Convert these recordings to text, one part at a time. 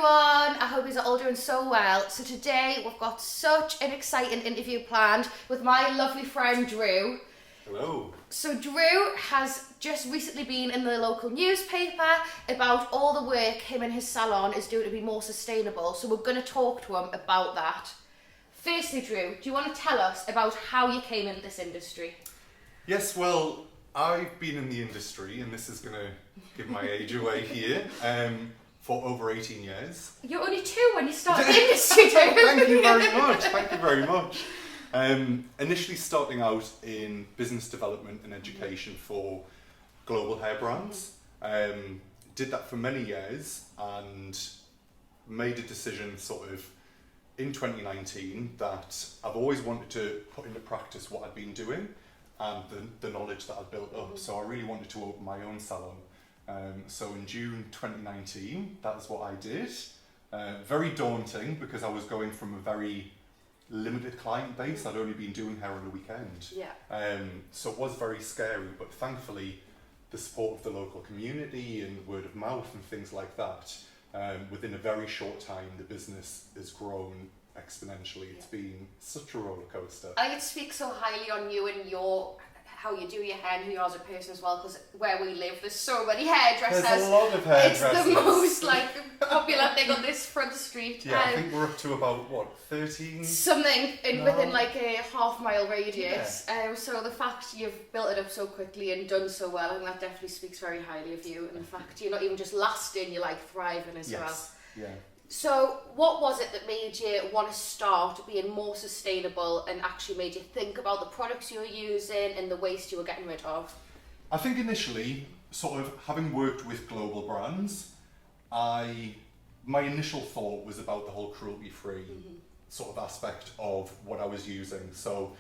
everyone, I hope you're all doing so well. So today we've got such an exciting interview planned with my lovely friend Drew. Hello. So Drew has just recently been in the local newspaper about all the work him and his salon is doing to be more sustainable. So we're going to talk to him about that. Firstly, Drew, do you want to tell us about how you came into this industry? Yes, well, I've been in the industry, and this is going to give my age away here, for over 18 years. You're only 2 when you started the industry, Drew. Thank you very much, thank you very much. Initially starting out in business development and education for global hair brands. Did that for many years and made a decision sort of in 2019 that I've always wanted to put into practice what I'd been doing and the knowledge that I'd built up. So I really wanted to open my own salon. So in June 2019, that's what I did. Very daunting because I was going from a very limited client base. I'd only been doing hair on the weekend. Yeah. So it was very scary, but thankfully the support of the local community and word of mouth and things like that, within a very short time the business has grown exponentially. It's been such a roller coaster. I could speak so highly on you and how you do your hair and who you are as a person as well, because where we live there's so many hairdressers. There's a lot of hairdressers. It's the most popular thing on this front street. Yeah, I think we're up to about 13? Something within like a half-mile radius. Yeah. So the fact you've built it up so quickly and done so well, and that definitely speaks very highly of you. And the fact you're not even just lasting, you're like thriving as well. Yeah. So what was it that made you want to start being more sustainable and actually made you think about the products you were using and the waste you were getting rid of? I think initially, sort of having worked with global brands, my initial thought was about the whole cruelty-free sort of aspect of what I was using. So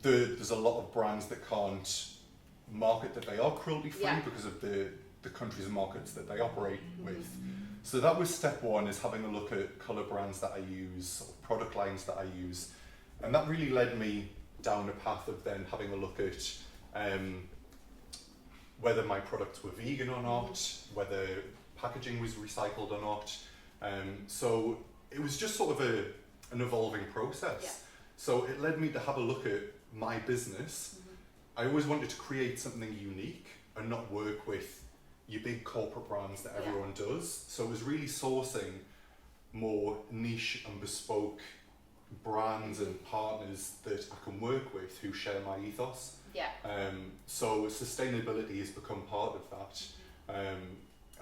there's a lot of brands that can't market that they are cruelty-free because of the countries and markets that they operate with. So that was step one, is having a look at colour brands that I use, sort of product lines that I use. And that really led me down a path of then having a look at whether my products were vegan or not, whether packaging was recycled or not. So it was just sort of an evolving process. Yeah. So it led me to have a look at my business. I always wanted to create something unique and not work with your big corporate brands that everyone does. So it was really sourcing more niche and bespoke brands and partners that I can work with who share my ethos. Yeah. So sustainability has become part of that.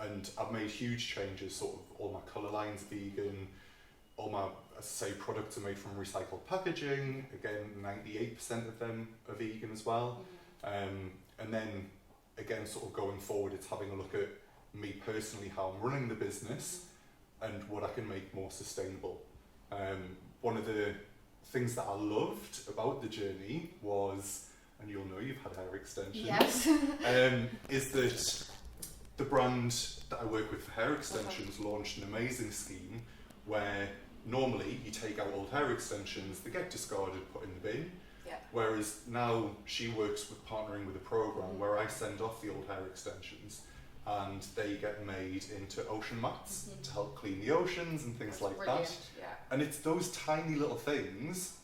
And I've made huge changes, sort of all my colour lines vegan, all my, as I say, products are made from recycled packaging. Again, 98% of them are vegan as well. And then again, sort of going forward, it's having a look at me personally, how I'm running the business and what I can make more sustainable. One of the things that I loved about the journey was, and you'll know you've had hair extensions, yes. is that the brand that I work with for hair extensions launched an amazing scheme where normally you take out old hair extensions, they get discarded, put in the bin. Yeah. Whereas now she works with partnering with a program where I send off the old hair extensions and they get made into ocean mats to help clean the oceans and things like that. Yeah. And it's those tiny little things,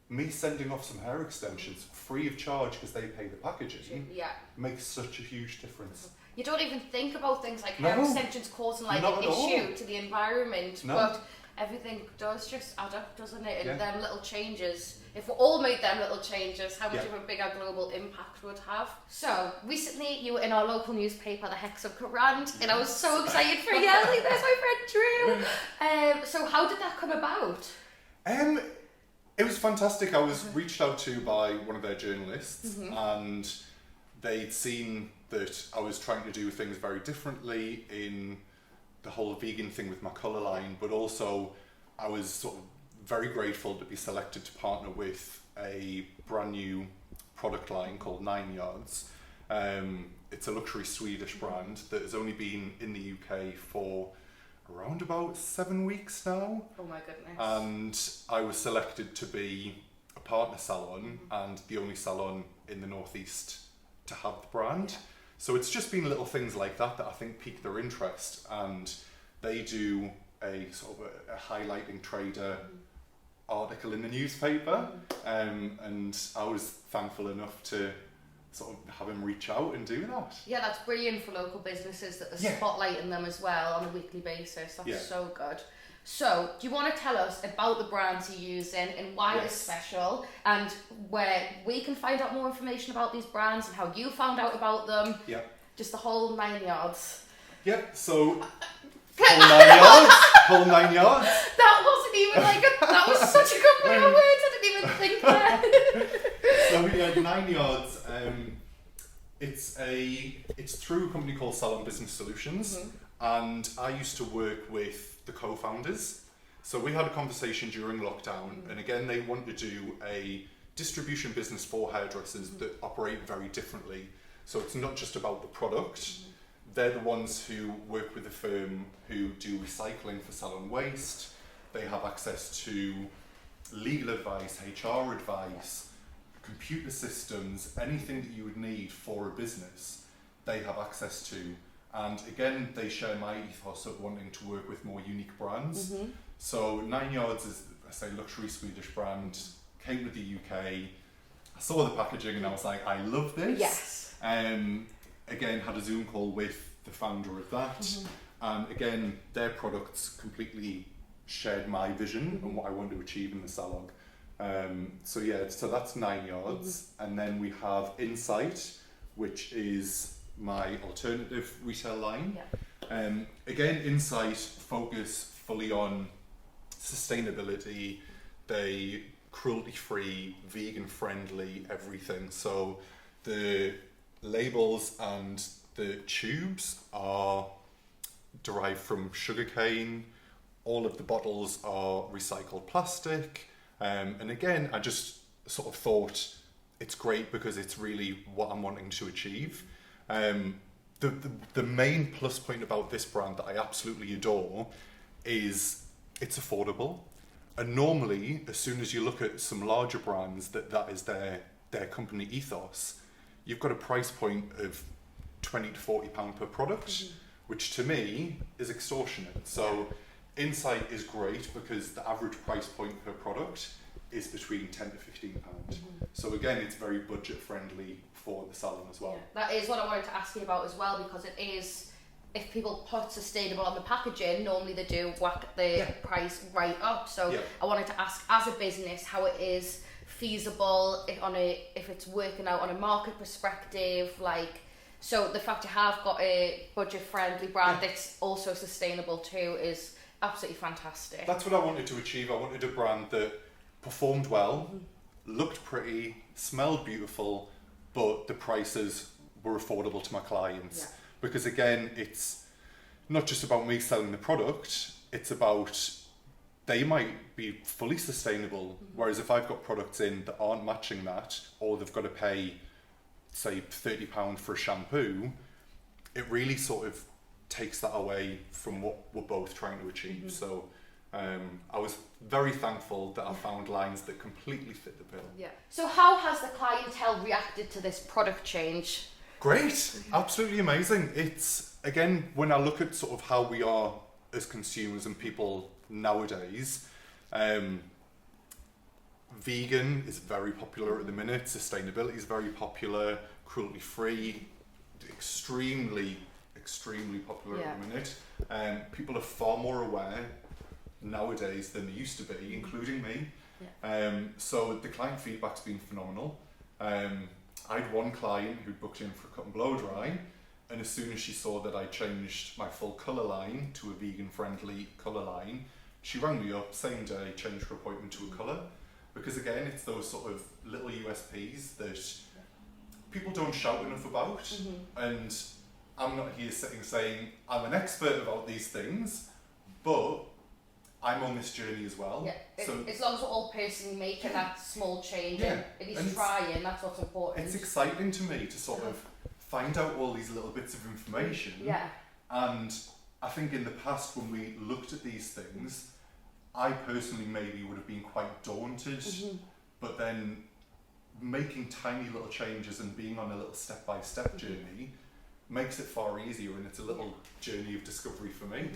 me sending off some hair extensions free of charge because they pay the packaging, makes such a huge difference. You don't even think about things like hair extensions causing like an issue to the environment, but everything does just add up, doesn't it? And them little changes, if we all made them little changes, how much of a bigger global impact would have. So, recently you were in our local newspaper, the Hexham Courant, and I was so excited for you. I was like, there's my friend Drew. So how did that come about? It was fantastic. I was reached out to by one of their journalists and they'd seen that I was trying to do things very differently in the whole vegan thing with my colour line, but also I was sort of very grateful to be selected to partner with a brand new product line called 9 Yards. It's a luxury Swedish brand that has only been in the UK for around about 7 weeks now. Oh my goodness. And I was selected to be a partner salon and the only salon in the Northeast to have the brand. So it's just been little things like that that I think piqued their interest, and They do a sort of a highlighting trader article in the newspaper, and I was thankful enough to sort of have him reach out and do that. Yeah, that's brilliant for local businesses that they're spotlighting them as well on a weekly basis. That's so good. So, do you want to tell us about the brands you're using and why they're special, and where we can find out more information about these brands and how you found out about them? Yeah. Just the whole 9 yards. Yeah, so whole 9 yards. That wasn't even that was such a good play of words, I didn't even think that. So we had 9 yards. It's through a company called Salon Business Solutions, and I used to work with the co-founders. So we had a conversation during lockdown, and again they want to do a distribution business for hairdressers that operate very differently. So it's not just about the product. They're the ones who work with a firm who do recycling for salon waste. They have access to legal advice, HR advice, computer systems, anything that you would need for a business, they have access to. And again, they share my ethos of wanting to work with more unique brands. So 9 yards is, I say, luxury Swedish brand, came to the UK. I saw the packaging and I was like, I love this. Yes. Again, had a Zoom call with the founder of that. And again, their products completely shared my vision and what I want to achieve in the salon. So that's 9 yards. And then we have Insight, which is my alternative retail line. Again, Insight focus fully on sustainability. They cruelty-free, vegan-friendly, everything. So the labels and the tubes are derived from sugarcane. All of the bottles are recycled plastic. And again, I just sort of thought it's great because it's really what I'm wanting to achieve. The main plus point about this brand that I absolutely adore is it's affordable. And normally, as soon as you look at some larger brands that is their company ethos, you've got a price point of £20 to £40 per product, which to me is extortionate. So Insight is great because the average price point per product is between £10 to £15. So again, it's very budget friendly for the salon as well. That is what I wanted to ask you about as well, because it is, if people put sustainable on the packaging, normally they do whack the price right up. So I wanted to ask, as a business, how it is feasible if it's working out on a market perspective, so the fact you have got a budget friendly brand that's also sustainable too is absolutely fantastic. That's what I wanted to achieve. I wanted a brand that performed well, looked pretty, smelled beautiful, but the prices were affordable to my clients. Because again, it's not just about me selling the product, it's about they might be fully sustainable, whereas if I've got products in that aren't matching that, or they've got to pay, say, £30 for a shampoo, it really sort of takes that away from what we're both trying to achieve. So I was very thankful that I found lines that completely fit the bill. So how has the clientele reacted to this product change? Great, absolutely amazing. It's, again, when I look at sort of how we are as consumers and people nowadays, vegan is very popular at the minute, sustainability is very popular, cruelty-free, extremely popular at the minute. People are far more aware nowadays than they used to be, including me. So the client feedback's been phenomenal. I had one client who booked in for a cut and blow dry, and as soon as she saw that I changed my full colour line to a vegan-friendly colour line, she rang me up, same day, changed her appointment to a colour. Because again, it's those sort of little USPs that people don't shout enough about. And I'm not here sitting saying, I'm an expert about these things, but I'm on this journey as well. So as long as we're all personally making that small change and at least trying, that's what's important. It's exciting to me to sort of find out all these little bits of information. And I think in the past when we looked at these things, I personally maybe would have been quite daunted, but then making tiny little changes and being on a little step-by-step journey makes it far easier, and it's a little journey of discovery for me.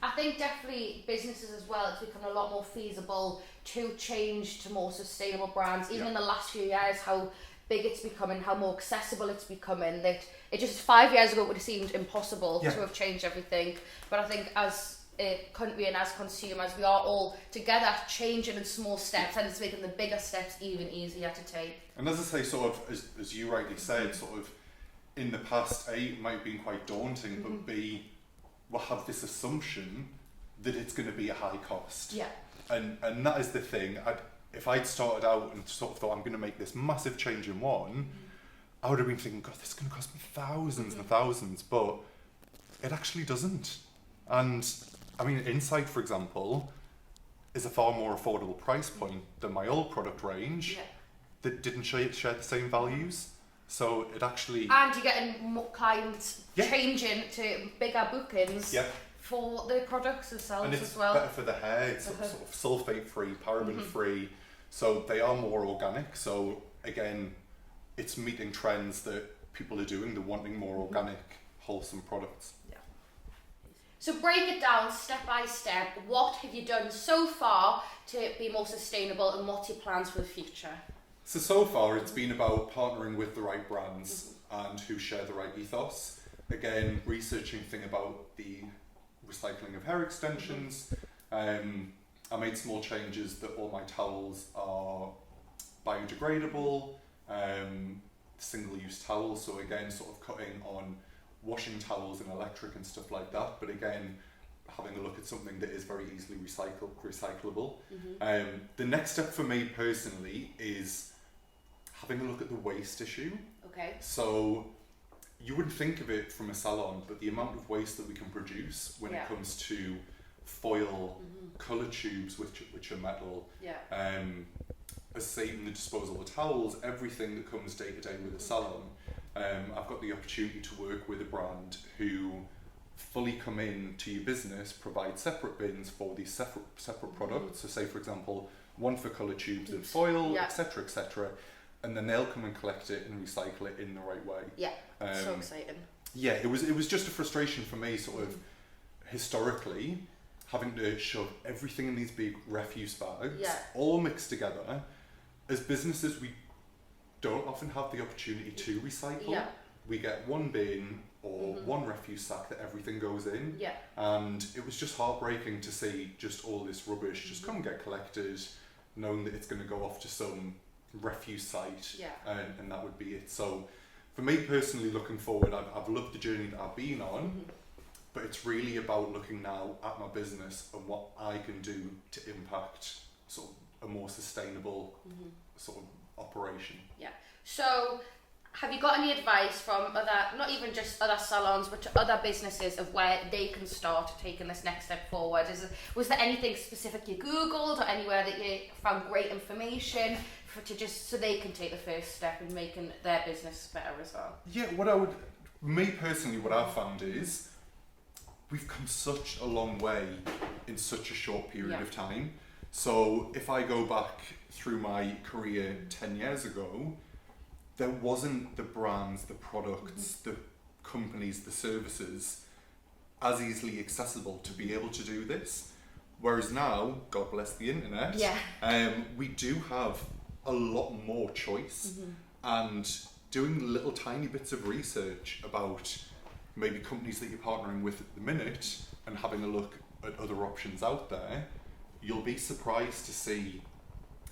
I think definitely businesses as well, it's become a lot more feasible to change to more sustainable brands. Even in the last few years, how big it's becoming, how more accessible it's becoming, that it just 5 years ago would have seemed impossible to have changed everything. But I think as a country and as consumers, we are all together changing in small steps, and it's making the bigger steps even easier to take. And as I say, sort of, as you rightly said, sort of in the past, A, it might have been quite daunting, but B, we'll have this assumption that it's going to be a high cost. Yeah. And that is the thing. If I'd started out and sort of thought I'm going to make this massive change in one, I would have been thinking, God, this is going to cost me thousands and thousands, but it actually doesn't. And I mean, Insight, for example, is a far more affordable price point than my old product range that didn't share the same values. So it actually... And you're getting more clients changing to bigger bookings for the products themselves and it's as well. Better for the hair, it's sort of sulfate-free, paraben-free, so they are more organic. So again, it's meeting trends that people are doing. They're wanting more organic, wholesome products. Yeah. So break it down step by step. What have you done so far to be more sustainable, and what's your plans for the future? So far it's been about partnering with the right brands and who share the right ethos. Again, researching thing about the recycling of hair extensions. I made small changes that all my towels are biodegradable, single-use towels. So again, sort of cutting on washing towels and electric and stuff like that. But again, having a look at something that is very easily recyclable. The next step for me personally is having a look at the waste issue. Okay. So you wouldn't think of it from a salon, but the amount of waste that we can produce when it comes to foil, colour tubes which are metal, as say in the disposable towels, everything that comes day to day with a salon. I've got the opportunity to work with a brand who fully come in to your business, provide separate bins for these separate products. So say for example, one for colour tubes and foil, etc., etc., and then they'll come and collect it and recycle it in the right way. Yeah, so exciting. Yeah, it was just a frustration for me, sort of historically, having to shove everything in these big refuse bags, all mixed together. As businesses, we don't often have the opportunity to recycle. Yeah. We get one bin or one refuse sack that everything goes in. Yeah. And it was just heartbreaking to see just all this rubbish just come and get collected, knowing that it's going to go off to some refuse site, and that would be it. So for me personally, looking forward, I've loved the journey that I've been on, but it's really about looking now at my business and what I can do to impact sort of a more sustainable sort of operation. Yeah. So have you got any advice from other, not even just other salons, but to other businesses of where they can start taking this next step forward? Was there anything specific you Googled or anywhere that you found great information so they can take the first step in making their business better as well? Yeah, me personally, what I've found is we've come such a long way in such a short period of time. So if I go back through my career 10 years ago, there wasn't the brands, the products, the companies, the services as easily accessible to be able to do this. Whereas now, God bless the internet, we do have a lot more choice, and doing little tiny bits of research about maybe companies that you're partnering with at the minute and having a look at other options out there, you'll be surprised to see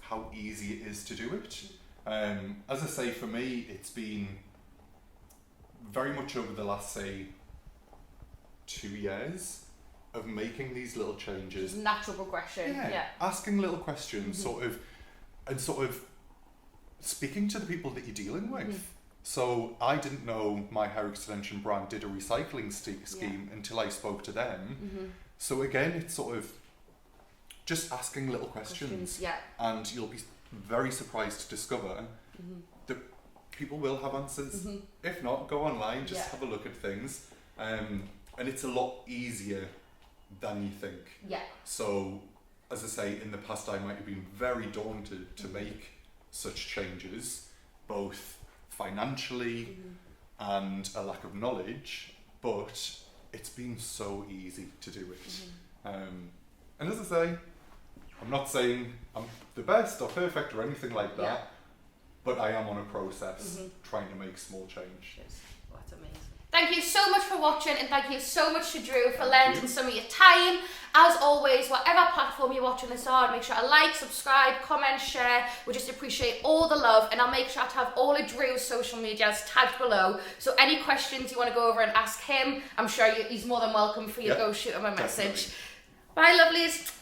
how easy it is to do it. As I say, for me, it's been very much over the last, say, 2 years of making these little changes. Natural progression. Yeah. Asking little questions, sort of speaking to the people that you're dealing with. So I didn't know my hair extension brand did a recycling scheme until I spoke to them. So again, it's sort of just asking little questions. And you'll be very surprised to discover that people will have answers. If not, go online, just have a look at things. And it's a lot easier than you think. So, as I say, in the past I might have been very daunted to make such changes, both financially and a lack of knowledge, but it's been so easy to do it. And as I say, I'm not saying I'm the best or perfect or anything like that, but I am on a process trying to make small change. Yes. Well, that's amazing. Thank you so much for watching, and thank you so much to Drew for lending some of your time. As always, whatever platform you're watching this on, make sure to like, subscribe, comment, share. We just appreciate all the love, and I'll make sure to have all of Drew's social medias tagged below. So any questions you want to go over and ask him, I'm sure he's more than welcome for you to go shoot him a message. Bye, lovelies.